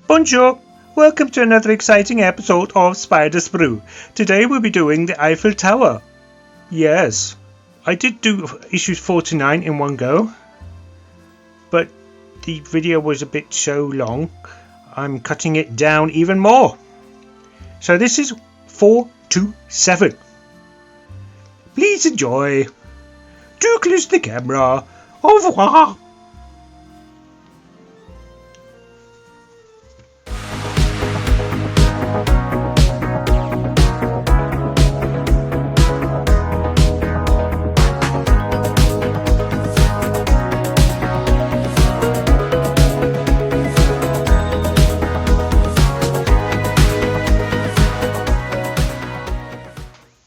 Bonjour! Welcome to another exciting episode of Spider's Brew. Today we'll be doing the Eiffel Tower. Yes, I did do issue 49 in one go, but the video was a bit so long, I'm cutting it down even more. So this is 427. Please enjoy. Do close the camera. Au revoir.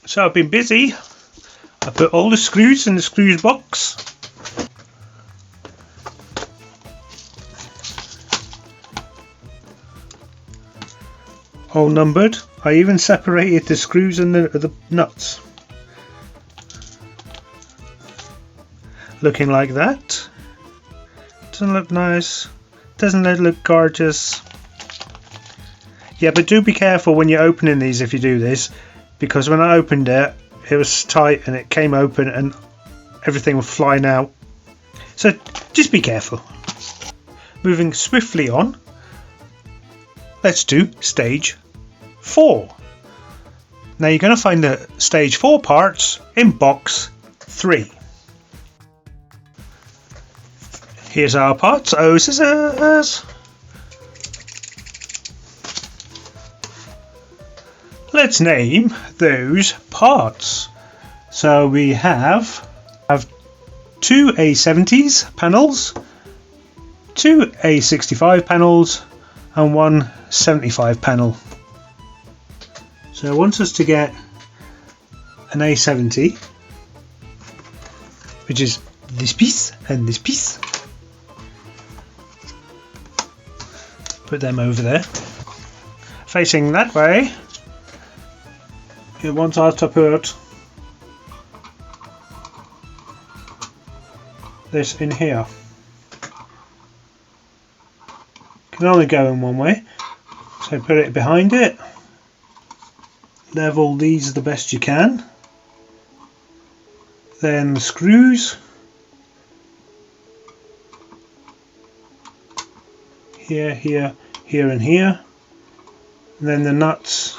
So I've been busy. I put all the screws in the screws box. All numbered. I even separated the screws and the nuts. Looking like that. Doesn't look nice. Doesn't it look gorgeous? Yeah, but do be careful when you're opening these if you do this. Because when I opened it, it was tight and it came open and everything was flying out. So just be careful. Moving swiftly on, let's do stage 4. Now you're going to find the stage 4 parts in box 3. Here's our parts. Oh, scissors! Let's name those parts. So we have 2 A70s panels, 2 A65 panels and 1 75 panel. So I want us to get an A70, which is this piece and this piece. Put them over there. Facing that way, you want us to put this in here. Can only go in one way, so put it behind it. Level these the best you can. Then the screws here, here, here and here. And then the nuts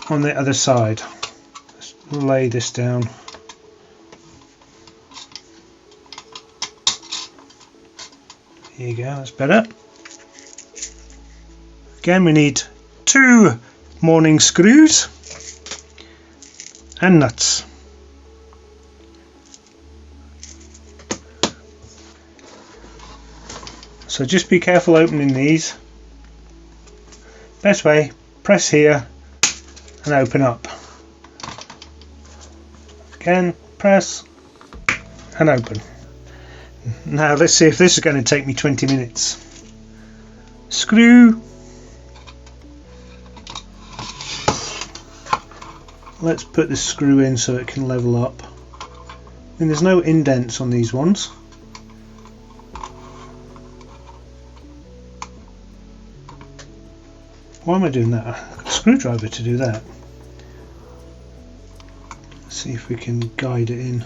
on the other side. Let's lay this down. Here you go, that's better. Again, we need 2 morning screws and nuts. So just be careful opening these. Best way, press here and open up. Again, press and open. Now let's see if this is going to take me 20 minutes. Screw. Let's put the screw in so it can level up. And there's no indents on these ones. Why am I doing that? I've got a screwdriver to do that. Let's see if we can guide it in.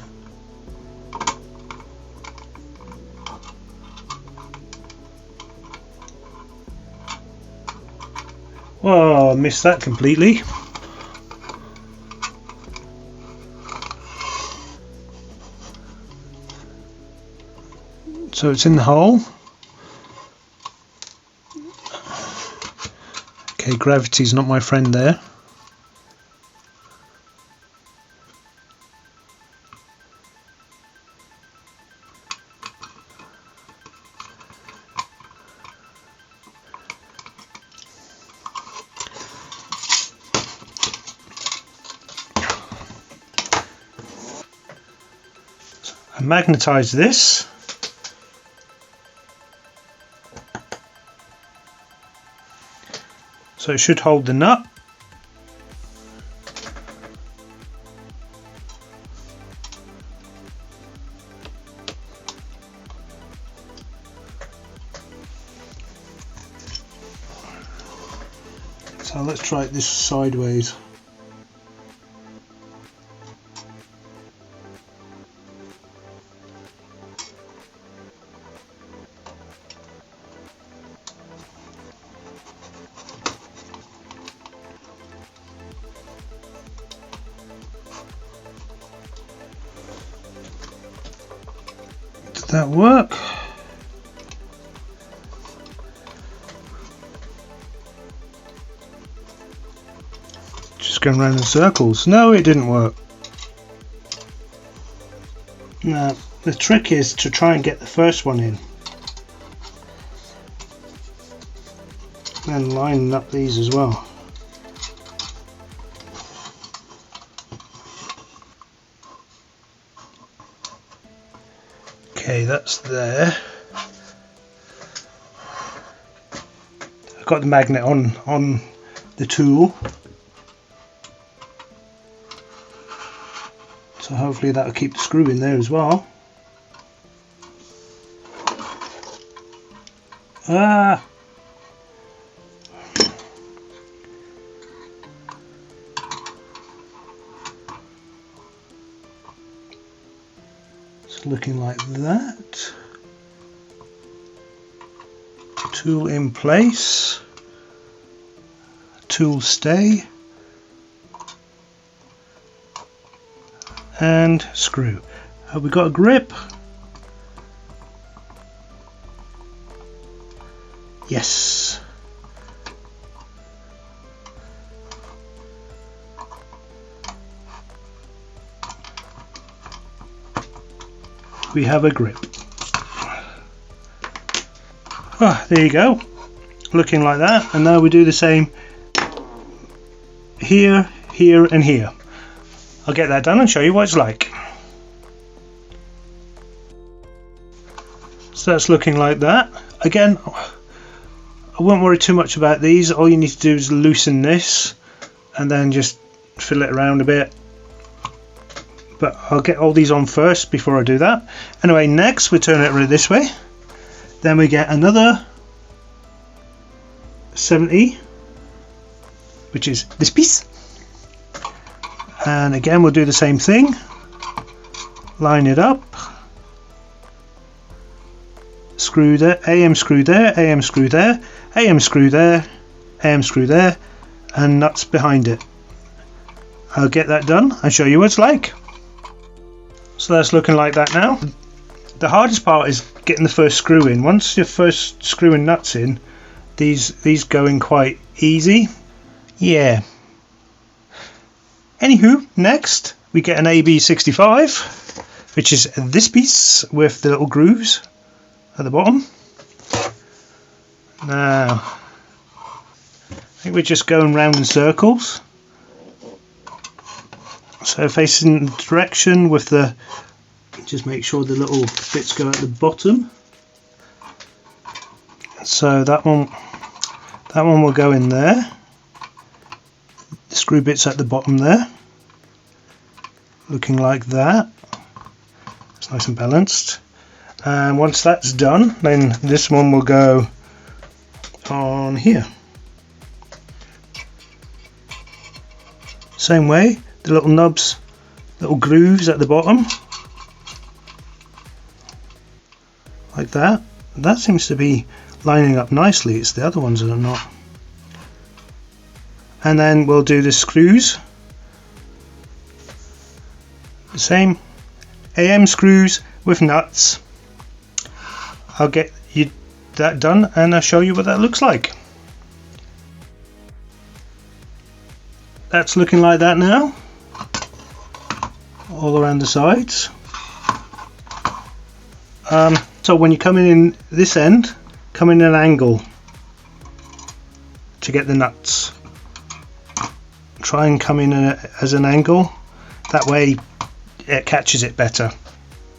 Whoa, I missed that completely. So it's in the hole. Okay, gravity's not my friend there. I magnetize this. So it should hold the nut. So let's try this sideways. Did that work? Just going around in circles. No, it didn't work. Now, the trick is to try and get the first one in. And line up these as well. Okay, that's there. I've got the magnet on the tool. So hopefully that'll keep the screw in there as well. Ah! It's looking like that. Tool in place. Tool stay. And screw. Have we got a grip? Yes. We have a grip. Ah, there you go. Looking like that. And now we do the same here, here and here. I'll get that done and show you what it's like. So that's looking like that. Again, I won't worry too much about these. All you need to do is loosen this and then just fill it around a bit. But I'll get all these on first before I do that. Anyway, next we turn it around this way. Then we get another 70, which is this piece. And again we'll do the same thing. Line it up. Screw there, AM screw there, AM screw there, AM screw there, AM screw there, and nuts behind it. I'll get that done and show you what it's like. So that's looking like that now. The hardest part is getting the first screw in. Once your first screw and nuts in, these go in quite easy. Yeah. Anywho, next we get an AB65, which is this piece with the little grooves at the bottom. Now, I think we're just going round in circles. So facing the direction with the, just make sure the little bits go at the bottom. So that one will go in there. The screw bits at the bottom there, looking like that. It's nice and balanced. And once that's done, then this one will go on here. Same way, the little nubs, little grooves at the bottom, like that. That seems to be lining up nicely. It's the other ones that are not. And then we'll do the screws. The same AM screws with nuts. I'll get you that done and I'll show you what that looks like. That's looking like that now. All around the sides. So when you're coming in this end, come in an angle to get the nuts. Try and come in as an angle, that way it catches it better.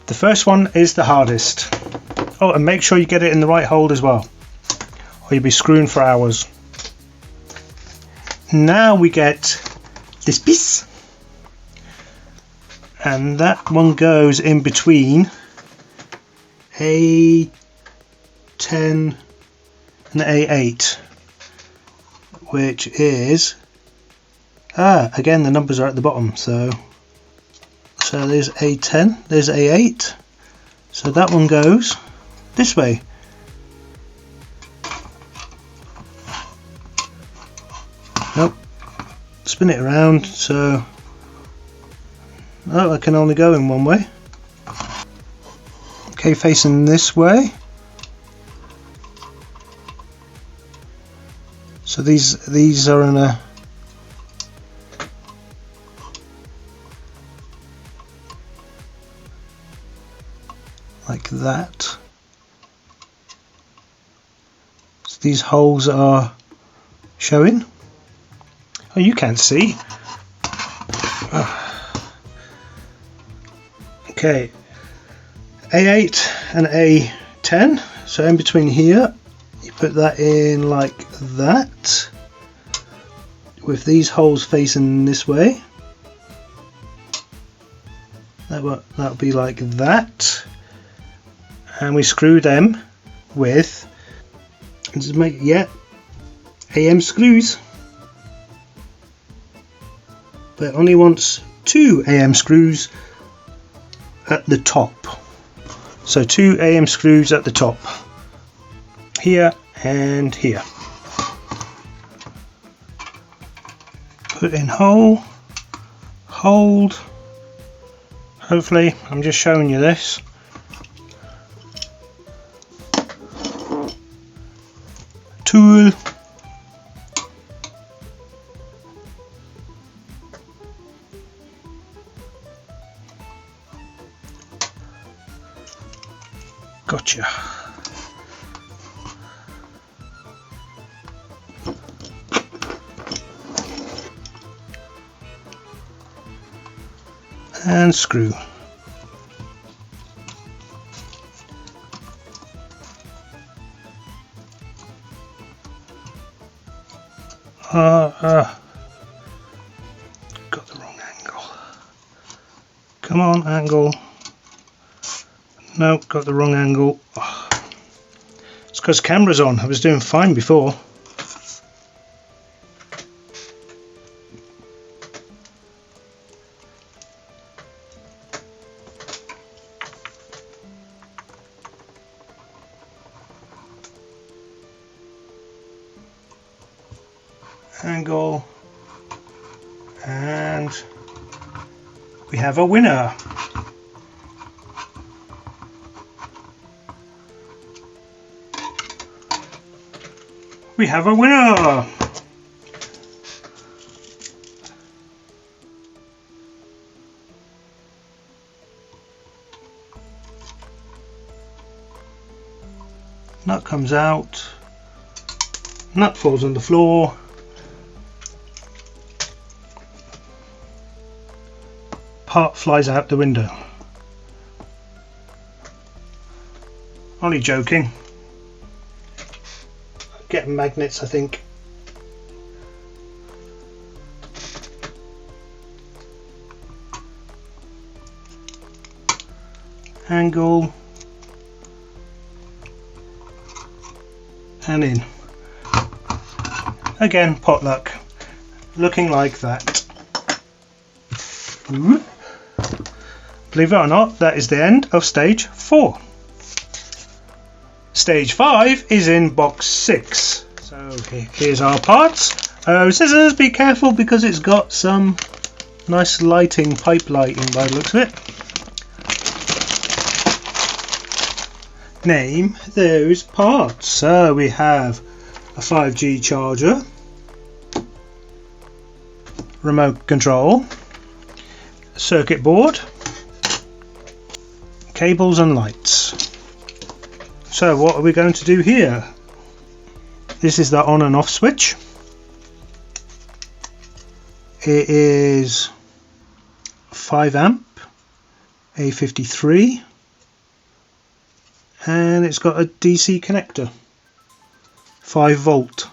The first one is the hardest. Oh, and make sure you get it in the right hold as well, or you'll be screwing for hours. Now we get this piece, and that one goes in between A10 and A8. which is again the numbers are at the bottom, so there's A10, there's A8, so that one goes this way. Nope, spin it around, so I can only go in one way. Okay, facing this way. So these are in a like that. So these holes are showing. Oh, you can't see. Okay, A8 and A10. So in between here, you put that in like that, with these holes facing this way. That'll be like that, and we screw them with AM screws, but it only wants 2 AM screws at the top. So 2 AM screws at the top, here and here. Put in hole, hold. Hopefully, I'm just showing you this. Tool. Gotcha. And screw. Got the wrong angle. Come on, angle. No, got the wrong angle. Oh. It's because camera's on. I was doing fine before. Angle, and we have a winner. We have a winner. Nut comes out, nut falls on the floor. Part flies out the window. Only joking. Getting magnets, I think. Angle. And in. Again, potluck. Looking like that. Ooh. Believe it or not, that is the end of stage 4. Stage 5 is in box 6. So here's our parts. Scissors, be careful because it's got some nice lighting, pipe lighting by the looks of it. Name those parts. So we have a 5G charger, remote control, circuit board, cables and lights. So what are we going to do here? This is the on and off switch. It is 5 amp, A53, and it's got a DC connector, 5 volt.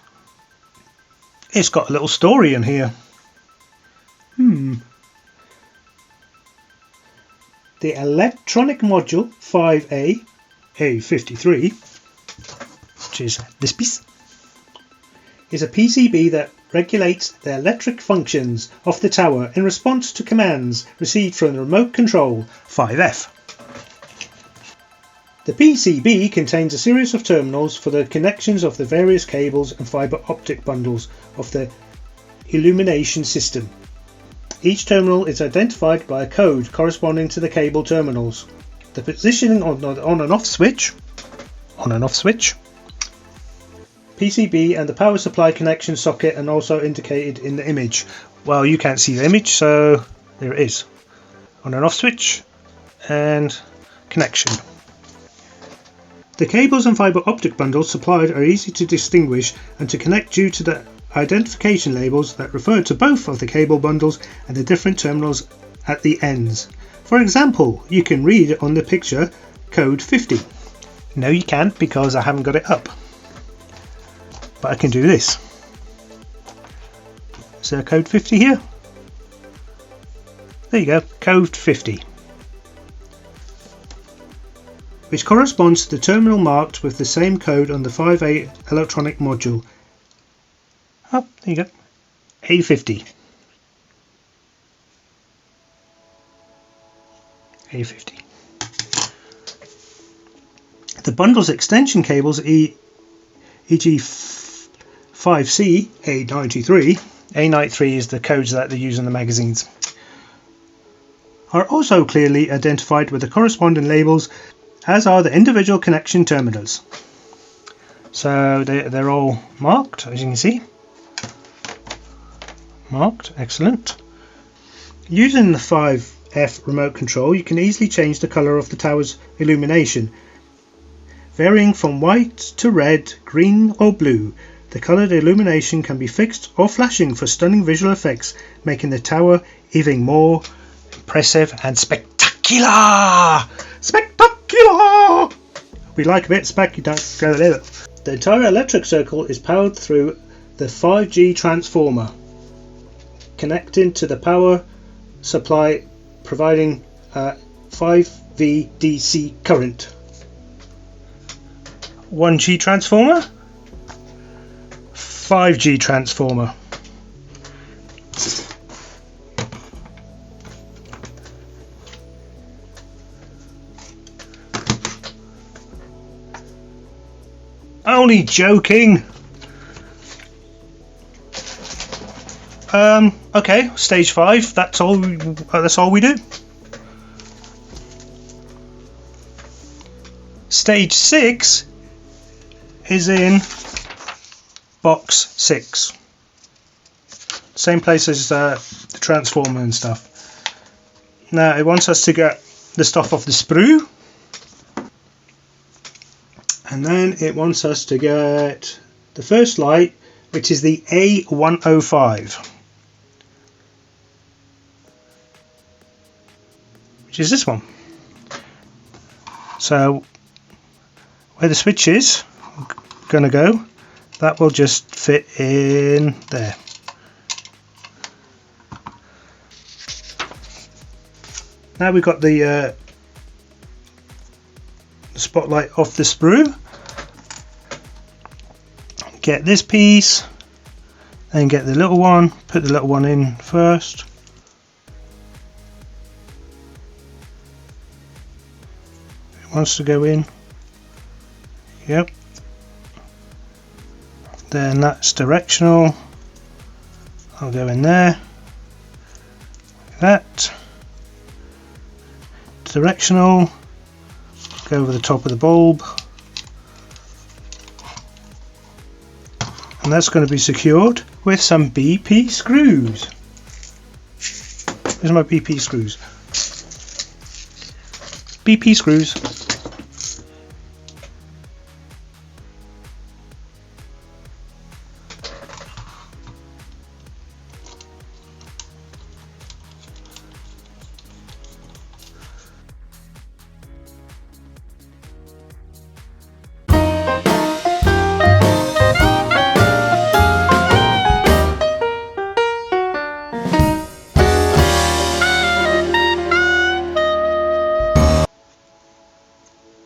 It's got a little story in here. The electronic module 5A A53, which is this piece, is a PCB that regulates the electric functions of the tower in response to commands received from the remote control 5F. The PCB contains a series of terminals for the connections of the various cables and fibre optic bundles of the illumination system. Each terminal is identified by a code corresponding to the cable terminals. The positioning on and off switch, PCB and the power supply connection socket are also indicated in the image. Well, you can't see the image, so there it is. On and off switch and connection. The cables and fibre optic bundles supplied are easy to distinguish and to connect due to the identification labels that refer to both of the cable bundles and the different terminals at the ends. For example, you can read on the picture code 50. No, you can't because I haven't got it up. But I can do this. Is there code 50 here? There you go, code 50. Which corresponds to the terminal marked with the same code on the 5A electronic module. Oh, there you go. A50. A50. The bundle's extension cables e.g. 5C A93, A93 is the codes that they use in the magazines, are also clearly identified with the corresponding labels, as are the individual connection terminals. So they're all marked, as you can see. Marked, excellent. Using the 5F remote control, you can easily change the colour of the tower's illumination, varying from white to red, green or blue. The coloured illumination can be fixed or flashing for stunning visual effects, making the tower even more impressive and spectacular! Spectacular! We like a bit spectacular. The entire electric circle is powered through the 5G transformer, connecting to the power supply, providing a 5V DC current. 1G transformer, 5G transformer. Only joking. Okay, stage 5. That's all we do. Stage 6 is in box 6. Same place as the transformer and stuff. Now it wants us to get the stuff off the sprue, and then it wants us to get the first light, which is the A105, which is this one. So where the switch is going to go, that will just fit in there. Now we've got the spotlight off the sprue. Get this piece, then get the little one, put the little one in first. It wants to go in. Yep. Then that's directional. I'll go in there. Like that. Directional. Go over the top of the bulb. And that's going to be secured with some BP screws. Here's my BP screws. BP screws.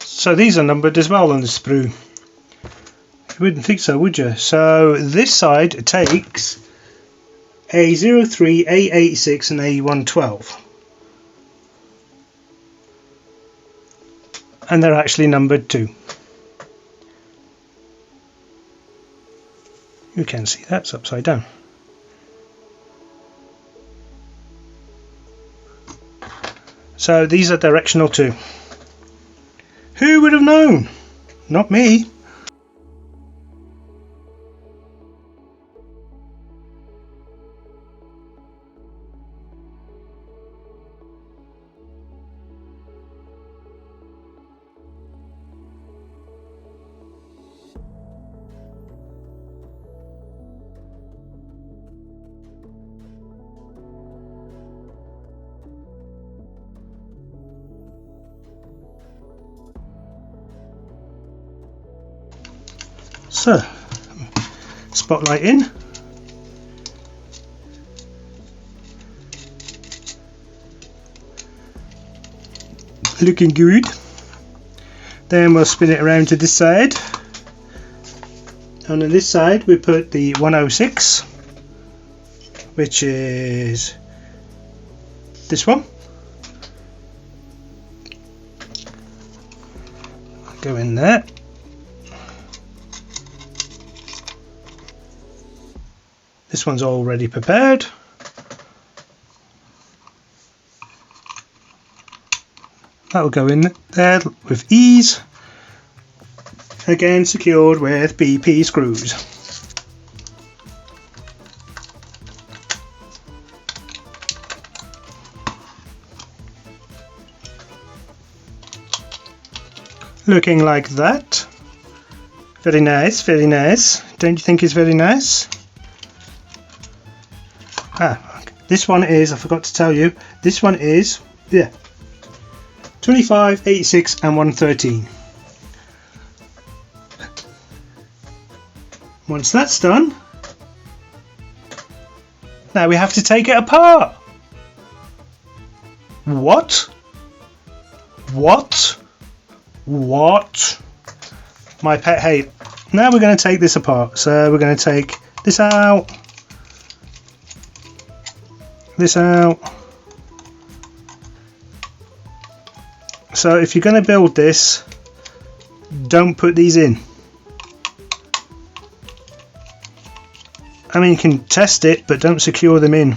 So these are numbered as well on the sprue. wouldn't think so, would you? So this side takes A03, A86 and A112. And they're actually numbered too. You can see that's upside down. So these are directional too. Who would have known? Not me. So, spotlight in. Looking good. Then we'll spin it around to this side. And on this side we put the 106, which is this one. Go in there. This one's already prepared. That will go in there with ease. Again secured with BP screws. Looking like that. Very nice, very nice. Don't you think it's very nice? This one is, I forgot to tell you, this one is, 25, 86 and 113. Once that's done, now we have to take it apart. What? What? What? My pet hate. Now we're going to take this apart. So we're going to take this out. This out. So if you're going to build this, don't put these in. I mean, you can test it, but don't secure them in.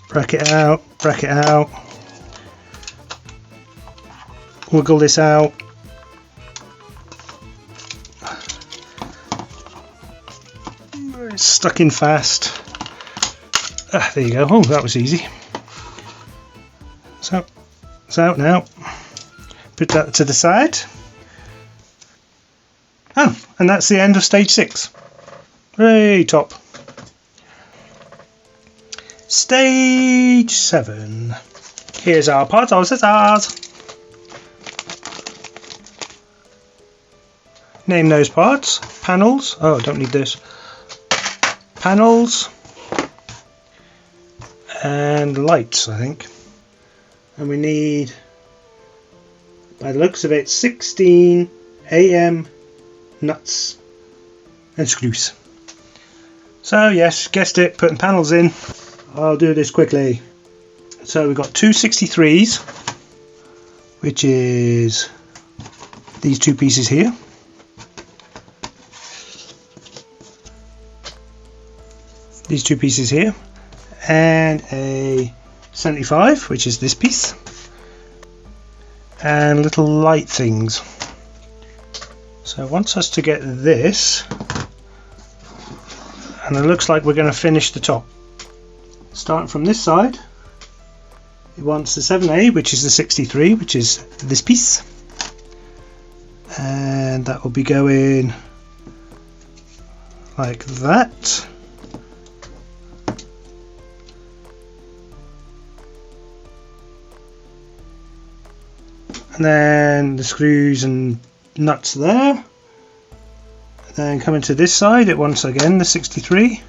Bracket out, bracket out. Wiggle this out. It's stuck in fast. There you go. Oh, that was easy. So it's out now. Put that to the side. Oh, and that's the end of stage 6. Hooray, top. Stage 7. Here's our part of scissors. Name those parts. Panels. Oh, don't need this. Panels. And lights, I think. And we need, by the looks of it, 16 AM nuts and screws. So yes, guessed it, putting panels in. I'll do this quickly. So we've got two 63s, which is these two pieces here. These two pieces here. And a 75, which is this piece, and little light things. So it wants us to get this, and it looks like we're going to finish the top. Starting from this side, it wants the 7A, which is the 63, which is this piece, and that will be going like that. And then the screws and nuts there. And then coming to this side, it wants again the 63,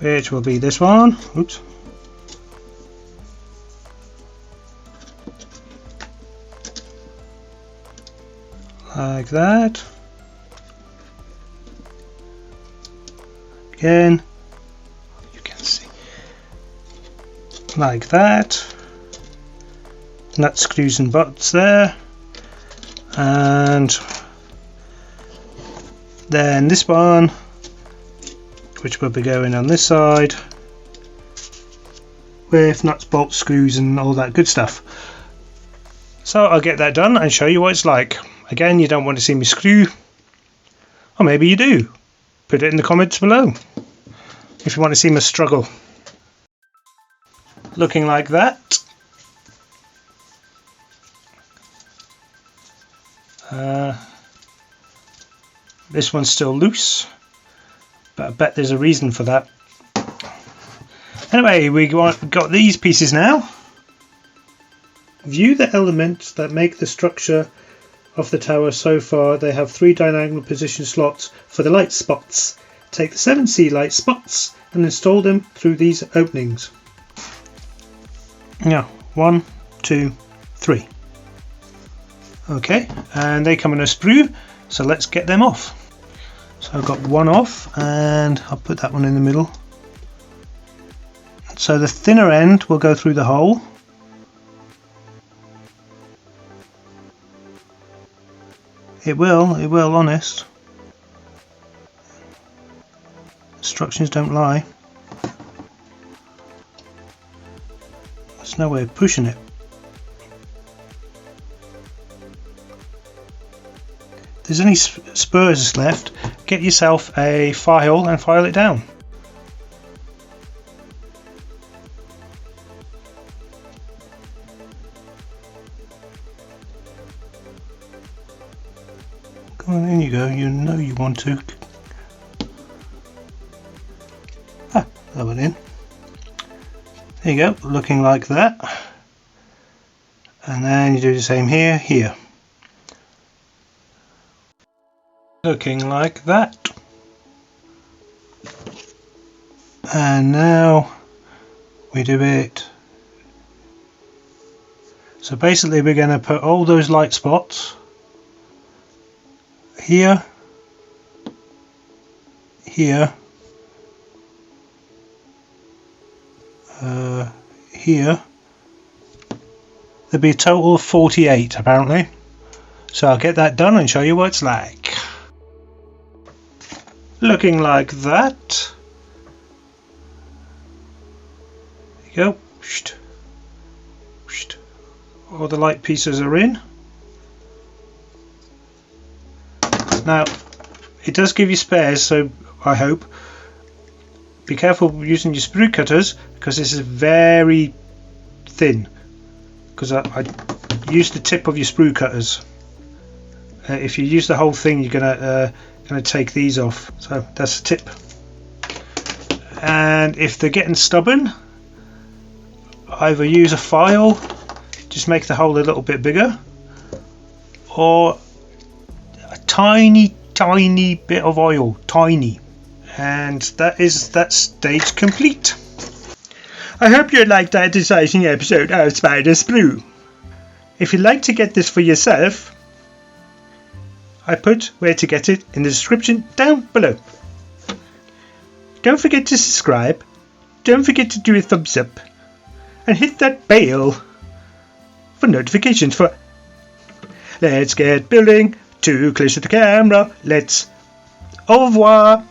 which will be this one. Oops. like that. Again, you can see, like that. Nut screws and bolts there, and then this one, which will be going on this side with nuts, bolts, screws and all that good stuff. So I'll get that done and show you what it's like. Again, you don't want to see me screw, or maybe you do. Put it in the comments below if you want to see me struggle. Looking like that. This one's still loose, but I bet there's a reason for that. Anyway, we got these pieces now. View the elements that make the structure of the tower. So far they have 3 diagonal position slots for the light spots. Take the 7 sea light spots and install them through these openings. Now 1, 2, 3. Okay, and they come in a sprue, so let's get them off. So I've got one off, and I'll put that one in the middle. So the thinner end will go through the hole. It will, honest. Instructions don't lie. There's no way of pushing it. If there's any spurs left, get yourself a file and file it down. Come on, in you go, you know you want to. Ah, that went in. There you go, looking like that. And then you do the same here. Looking like that. And now we do it. So basically we're going to put all those light spots here, here, here. There'll be a total of 48 apparently. So I'll get that done and show you what it's like. Looking like that. There you go. All the light pieces are in. Now it does give you spares, so I hope. Be careful using your sprue cutters because this is very thin. Because I use the tip of your sprue cutters. If you use the whole thing, you're gonna take these off. So that's the tip. And if they're getting stubborn, either use a file, just make the hole a little bit bigger, or a tiny bit of oil, tiny. And that stage complete. I hope you liked that exciting episode of Spider Sprue. If you'd like to get this for yourself, I put where to get it in the description down below. Don't forget to subscribe, don't forget to do a thumbs up, and hit that bell for notifications for... Let's get building, too close to the camera, let's... Au revoir!